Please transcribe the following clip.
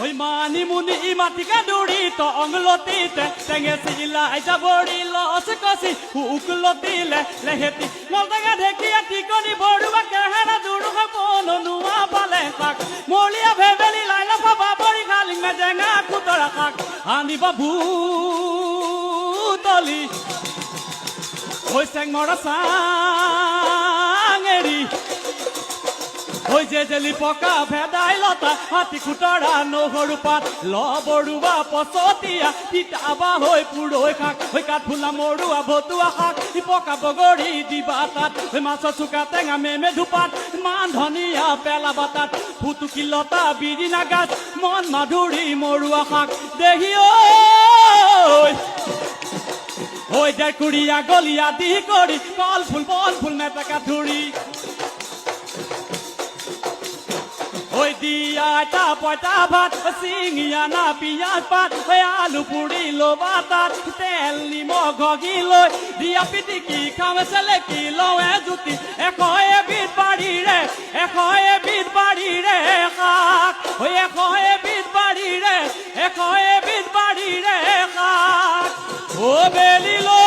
ওই মানি মুনি মাটিকা দৌড়ি টংলতিতে টেঙে চিলাই যাবৰি লচ কচি হুকলতিলে লেহেতি নলটেঙা ঢেকীয়া টিকনি বৰুৱা কেহেৰা দুৰুহ বনোৱা পালে শাক মৰিয়া ভেবেলি লাইলা পাবা বৰি খালিং মেজেঙা কুতৰা শাক আনিব ভূতলি ওই চেংমৰা চাঙেৰি ওই যে জেলি পকা ভেদাইলতা হাতী খুতৰা নহৰু পাত লবৰুৱা পচতীয়া তিতাবা হৈ পুৰৈ শাক হৈ কাঠফুলা মৰুৱা ভতুৱা শাক পকা বগৰী দিবা তাত হৈ মাছৰ চুকা টেঙা মেমে ধুপাত মান ধনিয়া পেলাবা তাত ফুটুকি লতা বিৰিণা গাছ মন মাধুৰী মৰুৱা শাক দেহি ঐ ডেকুৰিয়া গলিয়া দি কৰি কল ফুল মেটেকা ধুৰি ওই দিয়া পয়টা ভাত চিঙিয়া না পিঁয়াজ পাত ওই আলু পুৰি লবা তাত তেল নিমখ ঘগি লৈ দিয়া পিটিকি খাম চেলেকি লৱে জুতি এশ এবিধ বাৰীৰে শাক ওই এশ এবিধ বাৰীৰে শাক ও বেলি লৈ